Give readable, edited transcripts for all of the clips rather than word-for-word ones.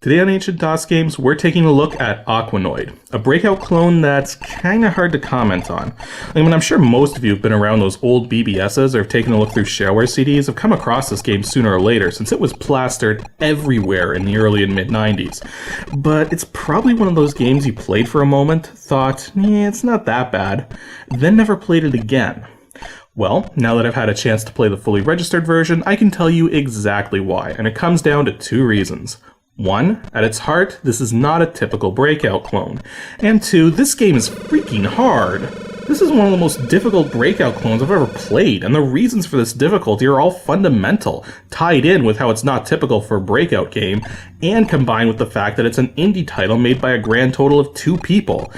Today on Ancient DOS Games, we're taking a look at Aquanoid, a Breakout clone that's kinda hard to comment on. I mean, I'm sure most of you have been around those old BBSs or have taken a look through shareware CDs, have come across this game sooner or later, since it was plastered everywhere in the early and mid-90s. But it's probably one of those games you played for a moment, thought, it's not that bad, then never played it again. Well, now that I've had a chance to play the fully registered version, I can tell you exactly why, and it comes down to two reasons. One, at its heart, this is not a typical Breakout clone. And two, this game is freaking hard. This is one of the most difficult Breakout clones I've ever played, and the reasons for this difficulty are all fundamental, tied in with how it's not typical for a Breakout game, and combined with the fact that it's an indie title made by a grand total of 2 people.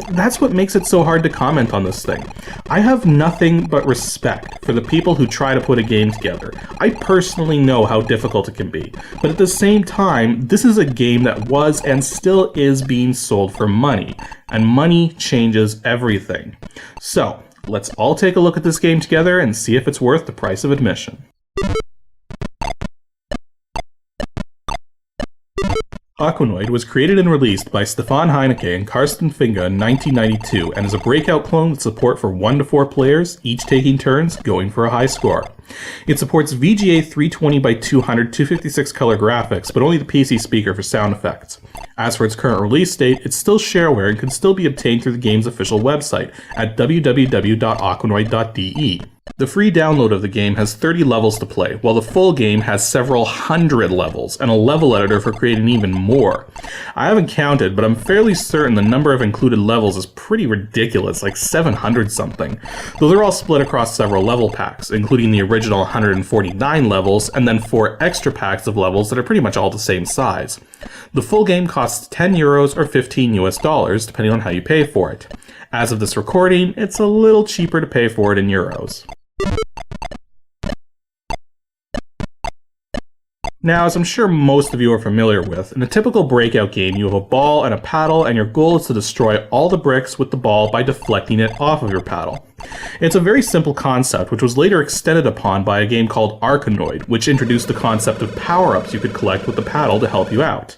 That's what makes it so hard to comment on this thing. I have nothing but respect for the people who try to put a game together. I personally know how difficult it can be, but at the same time, this is a game that was and still is being sold for money, and money changes everything. So, let's all take a look at this game together and see if it's worth the price of admission. Aquanoid was created and released by Stefan Heinecke and Karsten Finga in 1992 and is a Breakout clone with support for 1 to 4 players, each taking turns going for a high score. It supports VGA 320x200 256 color graphics, but only the PC speaker for sound effects. As for its current release date, it's still shareware and can still be obtained through the game's official website at www.aquanoid.de. The free download of the game has 30 levels to play, while the full game has several hundred levels, and a level editor for creating even more. I haven't counted, but I'm fairly certain the number of included levels is pretty ridiculous, like 700 something, though they're all split across several level packs, including the original 149 levels, and then 4 extra packs of levels that are pretty much all the same size. The full game costs €10 or $15 depending on how you pay for it. As of this recording, it's a little cheaper to pay for it in euros. Now, as I'm sure most of you are familiar with, in a typical Breakout game, you have a ball and a paddle, and your goal is to destroy all the bricks with the ball by deflecting it off of your paddle. It's a very simple concept, which was later extended upon by a game called Aquanoid, which introduced the concept of power-ups you could collect with the paddle to help you out.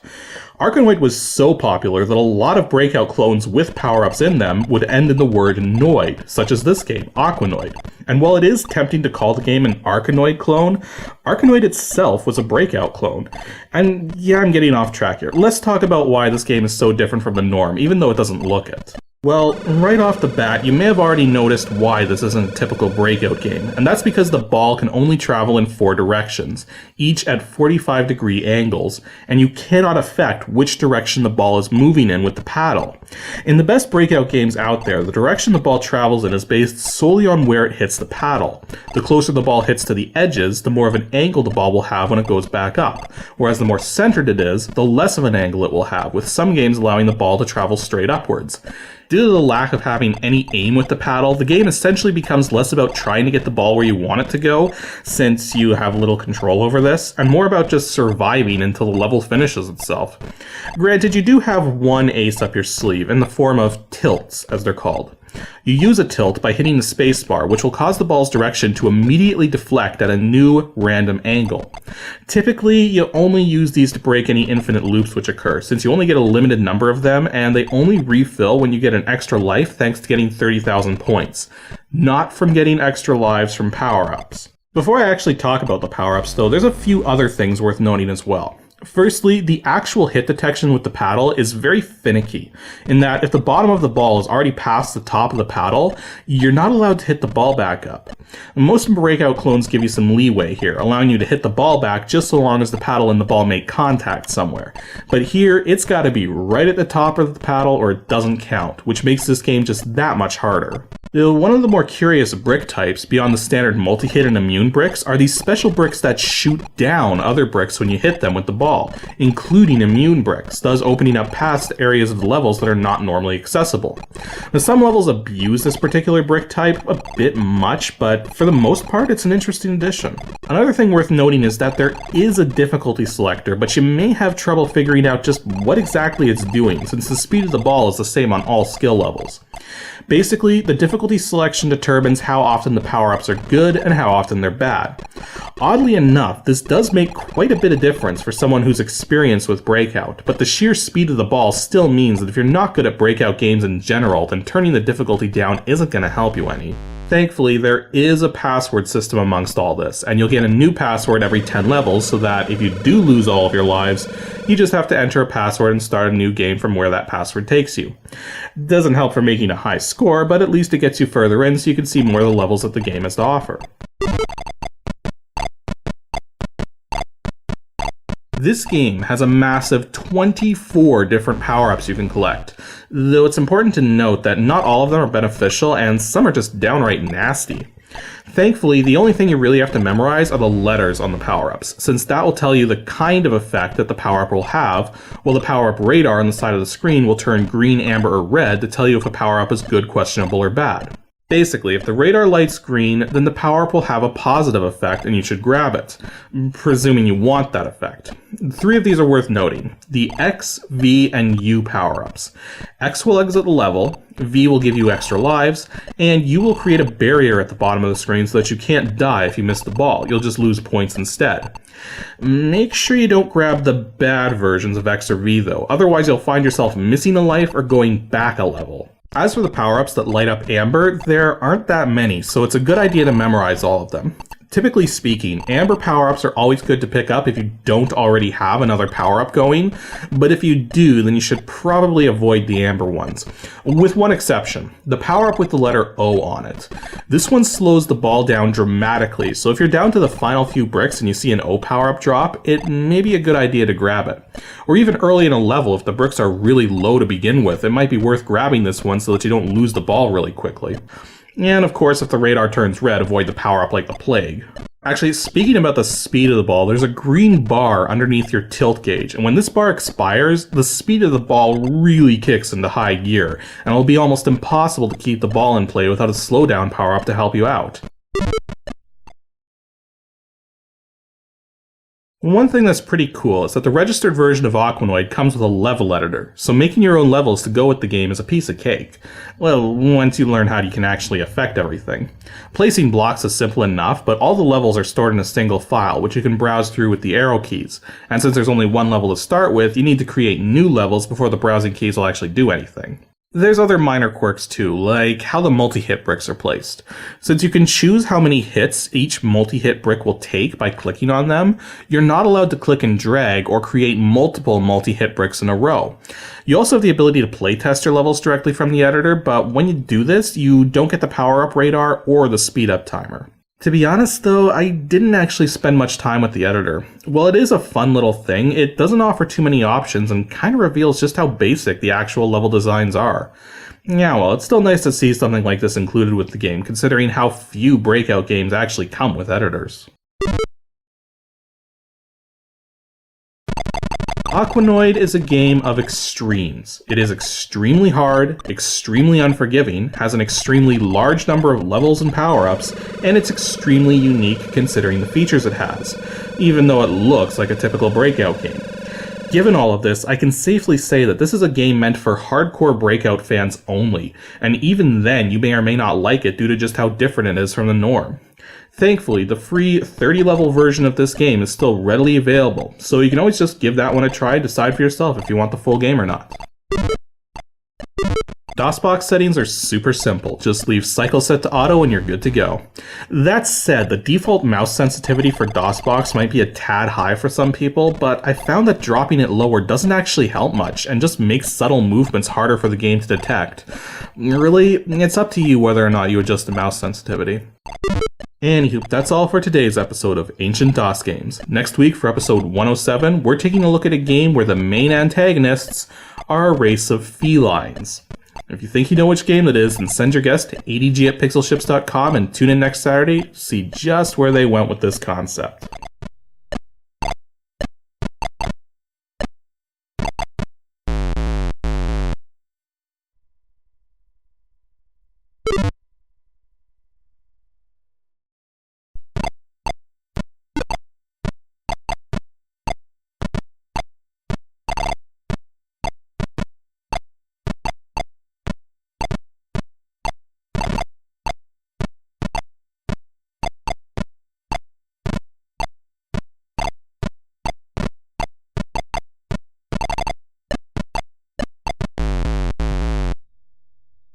Aquanoid was so popular that a lot of Breakout clones with power-ups in them would end in the word noid, such as this game, Aquanoid. And while it is tempting to call the game an Aquanoid clone, Aquanoid itself was a Breakout clone. And yeah, I'm getting off track here. Let's talk about why this game is so different from the norm, even though it doesn't look it. Well, right off the bat, you may have already noticed why this isn't a typical Breakout game, and that's because the ball can only travel in 4 directions, each at 45-degree angles, and you cannot affect which direction the ball is moving in with the paddle. In the best Breakout games out there, the direction the ball travels in is based solely on where it hits the paddle. The closer the ball hits to the edges, the more of an angle the ball will have when it goes back up, whereas the more centered it is, the less of an angle it will have, with some games allowing the ball to travel straight upwards. Due to the lack of having any aim with the paddle, the game essentially becomes less about trying to get the ball where you want it to go, since you have little control over this, and more about just surviving until the level finishes itself. Granted, you do have one ace up your sleeve, in the form of tilts, as they're called. You use a tilt by hitting the spacebar, which will cause the ball's direction to immediately deflect at a new random angle. Typically, you only use these to break any infinite loops which occur, since you only get a limited number of them, and they only refill when you get an extra life thanks to getting 30,000 points, not from getting extra lives from power-ups. Before I actually talk about the power-ups though, there's a few other things worth noting as well. Firstly, the actual hit detection with the paddle is very finicky, in that if the bottom of the ball is already past the top of the paddle, you're not allowed to hit the ball back up. Most Breakout clones give you some leeway here, allowing you to hit the ball back just so long as the paddle and the ball make contact somewhere. But here, it's gotta be right at the top of the paddle or it doesn't count, which makes this game just that much harder. One of the more curious brick types, beyond the standard multi-hit and immune bricks, are these special bricks that shoot down other bricks when you hit them with the ball, including immune bricks, thus opening up past areas of the levels that are not normally accessible. Now, some levels abuse this particular brick type a bit much, but for the most part, it's an interesting addition. Another thing worth noting is that there is a difficulty selector, but you may have trouble figuring out just what exactly it's doing, since the speed of the ball is the same on all skill levels. Basically, the difficulty selection determines how often the power-ups are good and how often they're bad. Oddly enough, this does make quite a bit of difference for someone who's experienced with Breakout, but the sheer speed of the ball still means that if you're not good at Breakout games in general, then turning the difficulty down isn't going to help you any. Thankfully, there is a password system amongst all this, and you'll get a new password every 10 levels so that if you do lose all of your lives, you just have to enter a password and start a new game from where that password takes you. Doesn't help for making a high score, but at least it gets you further in so you can see more of the levels that the game has to offer. This game has a massive 24 different power-ups you can collect, though it's important to note that not all of them are beneficial and some are just downright nasty. Thankfully, the only thing you really have to memorize are the letters on the power-ups, since that will tell you the kind of effect that the power-up will have, while the Powerup Radar on the side of the screen will turn green, amber, or red to tell you if a power-up is good, questionable, or bad. Basically, if the radar light's green, then the power-up will have a positive effect and you should grab it, presuming you want that effect. 3 of these are worth noting: the X, V, and U power-ups. X will exit the level, V will give you extra lives, and U will create a barrier at the bottom of the screen so that you can't die if you miss the ball, you'll just lose points instead. Make sure you don't grab the bad versions of X or V though, otherwise you'll find yourself missing a life or going back a level. As for the power-ups that light up amber, there aren't that many, so it's a good idea to memorize all of them. Typically speaking, amber power-ups are always good to pick up if you don't already have another power-up going, but if you do, then you should probably avoid the amber ones. With one exception, the power-up with the letter O on it. This one slows the ball down dramatically, so if you're down to the final few bricks and you see an O power-up drop, it may be a good idea to grab it. Or even early in a level, if the bricks are really low to begin with, it might be worth grabbing this one so that you don't lose the ball really quickly. And of course, if the radar turns red, avoid the power-up like the plague. Actually, speaking about the speed of the ball, there's a green bar underneath your tilt gauge, and when this bar expires, the speed of the ball really kicks into high gear, and it'll be almost impossible to keep the ball in play without a slowdown power-up to help you out. One thing that's pretty cool is that the registered version of Aquanoid comes with a level editor, so making your own levels to go with the game is a piece of cake. Well, once you learn how you can actually affect everything. Placing blocks is simple enough, but all the levels are stored in a single file, which you can browse through with the arrow keys, and since there's only one level to start with, you need to create new levels before the browsing keys will actually do anything. There's other minor quirks too, like how the multi-hit bricks are placed. Since you can choose how many hits each multi-hit brick will take by clicking on them, you're not allowed to click and drag or create multiple multi-hit bricks in a row. You also have the ability to playtest your levels directly from the editor, but when you do this, you don't get the Powerup Radar or the speed up timer. To be honest though, I didn't actually spend much time with the editor. While it is a fun little thing, it doesn't offer too many options and kind of reveals just how basic the actual level designs are. Yeah, well, it's still nice to see something like this included with the game, considering how few Breakout games actually come with editors. Aquanoid is a game of extremes. It is extremely hard, extremely unforgiving, has an extremely large number of levels and power-ups, and it's extremely unique considering the features it has, even though it looks like a typical Breakout game. Given all of this, I can safely say that this is a game meant for hardcore Breakout fans only, and even then you may or may not like it due to just how different it is from the norm. Thankfully, the free 30-level version of this game is still readily available, so you can always just give that one a try and decide for yourself if you want the full game or not. Dosbox settings are super simple. Just leave cycle set to auto and you're good to go. That said, the default mouse sensitivity for Dosbox might be a tad high for some people, but I found that dropping it lower doesn't actually help much and just makes subtle movements harder for the game to detect. Really, it's up to you whether or not you adjust the mouse sensitivity. Anywho, that's all for today's episode of Ancient DOS Games. Next week for episode 107, we're taking a look at a game where the main antagonists are a race of felines. If you think you know which game that is, then send your guess to adg@pixelships.com and tune in next Saturday to see just where they went with this concept.